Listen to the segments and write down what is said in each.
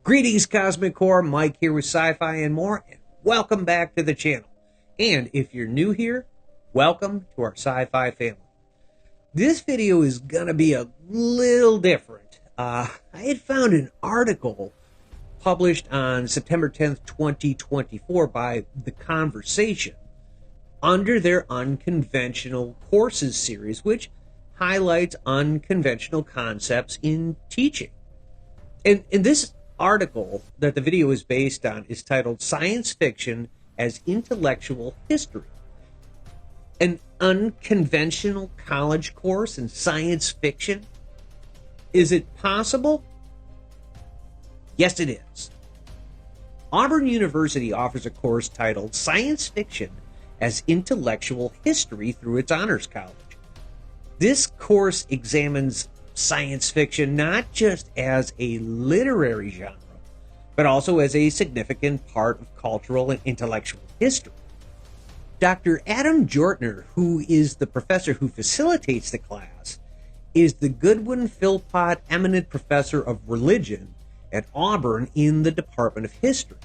Greetings, Cosmic Core. Mike here with Sci-Fi and more, and welcome back to the channel. And if you're new here, welcome to our Sci-Fi family. This video is going to be a little different. I had found an article published on September 10th, 2024 by The Conversation under their Unconventional Courses series, which highlights unconventional concepts in teaching. And this article that the video is based on is titled Science Fiction as Intellectual History. An unconventional college course in science fiction? Is it possible? Yes, it is. Auburn University offers a course titled Science Fiction as Intellectual History through its Honors College. This course examines science fiction not just as a literary genre, but also as a significant part of cultural and intellectual history. Dr. Adam Jortner, who is the professor who facilitates the class, is the Goodwin Philpott Eminent Professor of Religion at Auburn in the Department of History.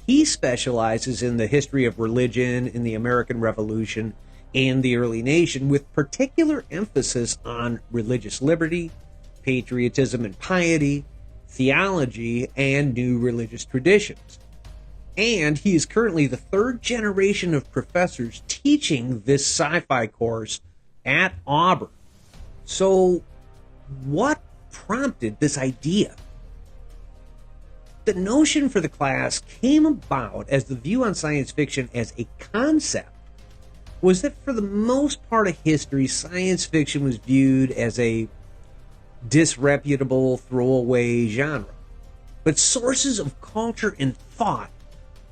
He specializes in the history of religion in the American Revolution and the early nation, with particular emphasis on religious liberty, patriotism and piety, theology, and new religious traditions. And he is currently the third generation of professors teaching this sci-fi course at Auburn. So, what prompted this idea? The notion for the class came about as the view on science fiction as a concept was that for the most part of history, science fiction was viewed as a disreputable, throwaway genre. But sources of culture and thought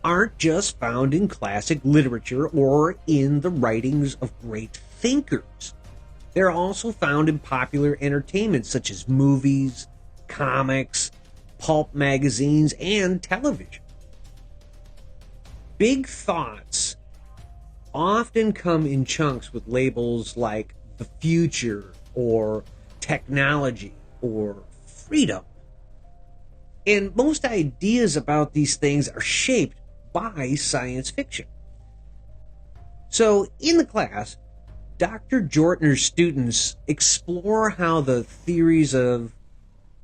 aren't just found in classic literature or in the writings of great thinkers. They're also found in popular entertainment such as movies, comics, pulp magazines, and television. Big thoughts often come in chunks with labels like the future or technology or freedom. And most ideas about these things are shaped by science fiction. So in the class, Dr. Jortner's students explore how the theories of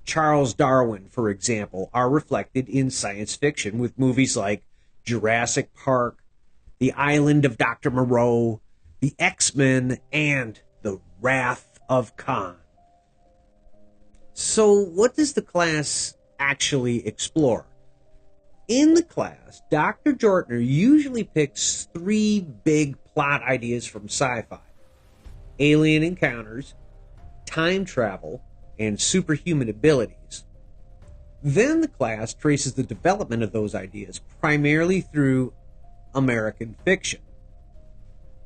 Charles Darwin, for example, are reflected in science fiction with movies like Jurassic Park, The Island of Dr. Moreau, The X-Men, and The Wrath of Khan. So what does the class actually explore? In the class, Dr. Jortner usually picks three big plot ideas from sci-fi: alien encounters, time travel, and superhuman abilities. Then the class traces the development of those ideas primarily through American fiction.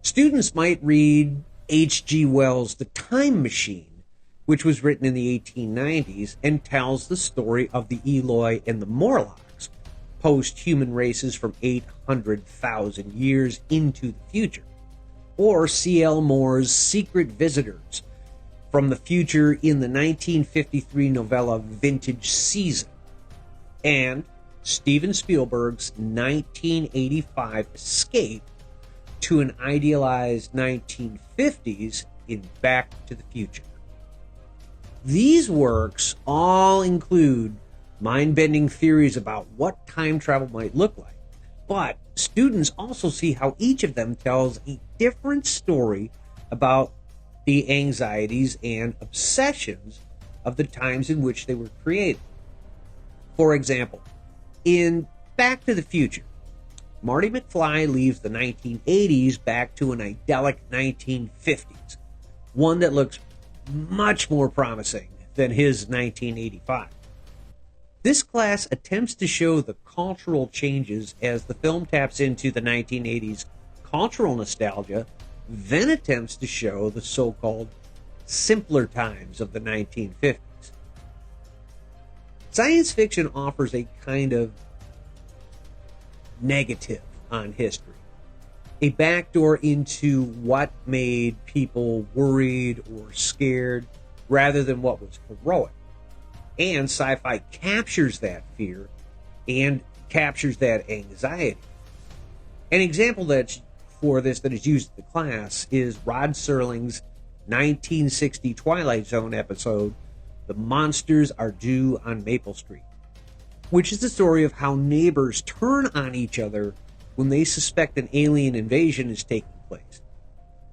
Students might read H.G. Wells' The Time Machine, which was written in the 1890s and tells the story of the Eloi and the Morlocks, post-human races from 800,000 years into the future. Or C.L. Moore's Secret Visitors from the future in the 1953 novella Vintage Season. And Steven Spielberg's 1985 escape to an idealized 1950s in Back to the Future. These works all include mind-bending theories about what time travel might look like, but students also see how each of them tells a different story about the anxieties and obsessions of the times in which they were created. For example, in Back to the Future, Marty McFly leaves the 1980s back to an idyllic 1950s, one that looks much more promising than his 1985. This class attempts to show the cultural changes as the film taps into the 1980s cultural nostalgia, then attempts to show the so-called simpler times of the 1950s. Science fiction offers a kind of negative on history, a backdoor into what made people worried or scared rather than what was heroic. And Sci-Fi captures that fear and captures that anxiety. An example for this that is used in the class is Rod Serling's 1960 Twilight Zone episode, The Monsters Are Due on Maple Street, which is the story of how neighbors turn on each other when they suspect an alien invasion is taking place.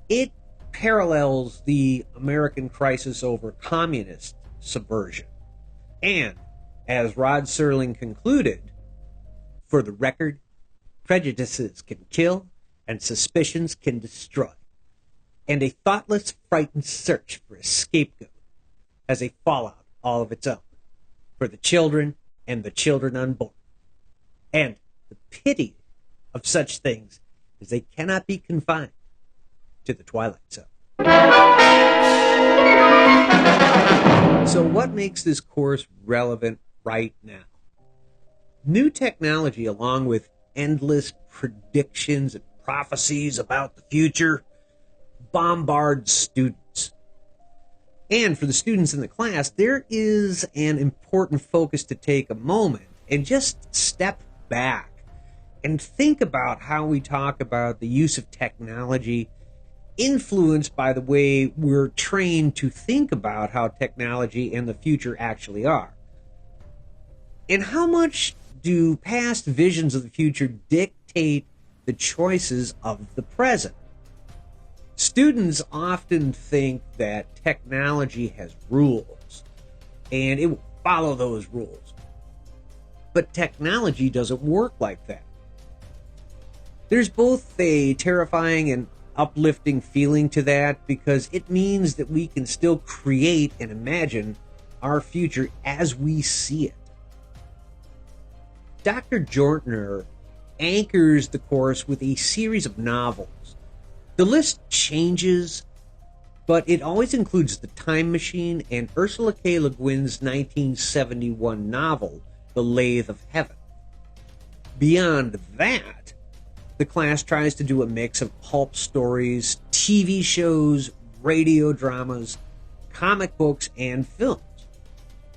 It parallels the American crisis over communist subversion. And, as Rod Serling concluded, for the record, prejudices can kill and suspicions can destroy. And a thoughtless, frightened search for a scapegoat has a fallout all of its own for the children and the children unborn. And the pity of such things is they cannot be confined to the Twilight Zone. So what makes this course relevant right now? New technology, along with endless predictions and prophecies about the future, bombards students. And for the students in the class, there is an important focus to take a moment and just step back and think about how we talk about the use of technology influenced by the way we're trained to think about how technology and the future actually are. And how much do past visions of the future dictate the choices of the present? Students often think that technology has rules, and it will follow those rules. But technology doesn't work like that. There's both a terrifying and uplifting feeling to that, because it means that we can still create and imagine our future as we see it. Dr. Jortner anchors the course with a series of novels. The list changes, but it always includes The Time Machine and Ursula K. Le Guin's 1971 novel, The Lathe of Heaven. Beyond that, the class tries to do a mix of pulp stories, TV shows, radio dramas, comic books, and films.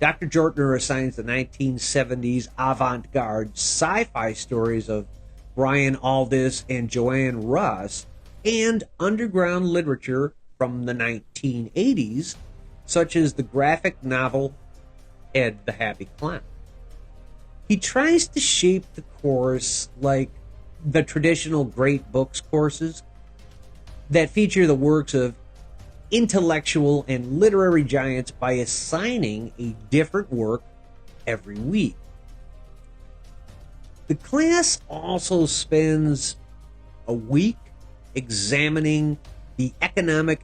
Dr. Jortner assigns the 1970s avant-garde sci-fi stories of Brian Aldiss and Joanne Russ, and underground literature from the 1980s, such as the graphic novel Ed the Happy Clown. He tries to shape the course like the traditional great books courses that feature the works of intellectual and literary giants by assigning a different work every week. The class also spends a week examining the economic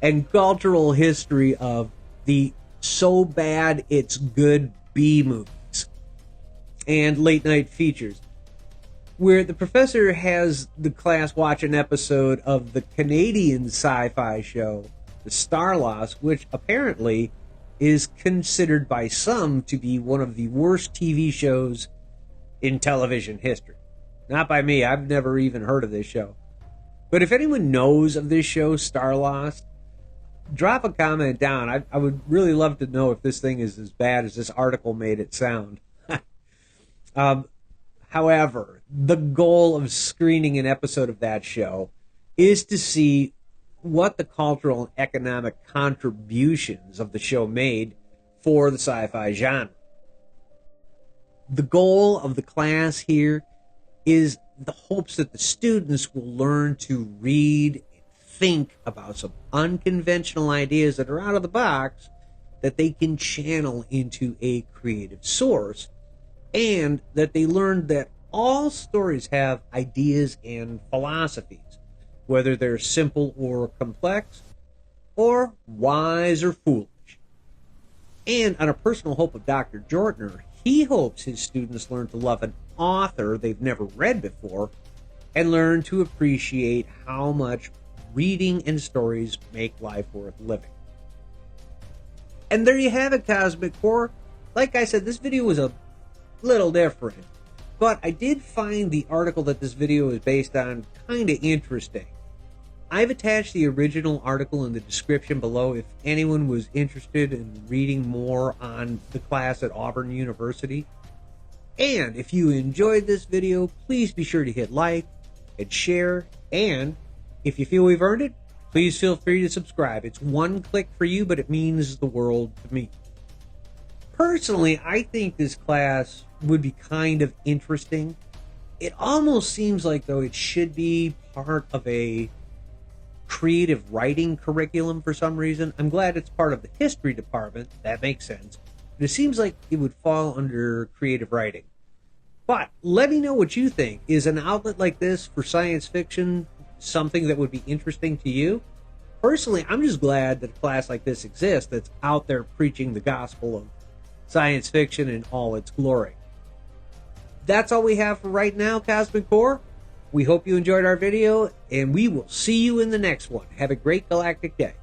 and cultural history of the so bad it's good B movies and late night features, where the professor has the class watch an episode of the Canadian sci-fi show, The Starlost, which apparently is considered by some to be one of the worst TV shows in television history. Not by me. I've never even heard of this show. But if anyone knows of this show, Starlost, drop a comment down. I would really love to know if this thing is as bad as this article made it sound. However, the goal of screening an episode of that show is to see what the cultural and economic contributions of the show made for the sci-fi genre. The goal of the class here is the hopes that the students will learn to read and think about some unconventional ideas that are out of the box that they can channel into a creative source, and that they learn that all stories have ideas and philosophies, whether they're simple or complex, or wise or foolish. And on a personal hope of Dr. Jortner, he hopes his students learn to love an author they've never read before, and learn to appreciate how much reading and stories make life worth living. And there you have it, Cosmic Core. Like I said, this video was a little different, but I did find the article that this video is based on kind of interesting. I've attached the original article in the description below if anyone was interested in reading more on the class at Auburn University. And if you enjoyed this video, please be sure to hit like and share. And if you feel we've earned it, please feel free to subscribe. It's one click for you, but it means the world to me. Personally, I think this class would be kind of interesting. It almost seems like, though, it should be part of a creative writing curriculum for some reason. I'm glad it's part of the history department. That makes sense. But it seems like it would fall under creative writing. But let me know what you think. Is an outlet like this for science fiction something that would be interesting to you? Personally, I'm just glad that a class like this exists that's out there preaching the gospel of science fiction in all its glory. That's all we have for right now, Cosmic Core. We hope you enjoyed our video, and we will see you in the next one. Have a great galactic day.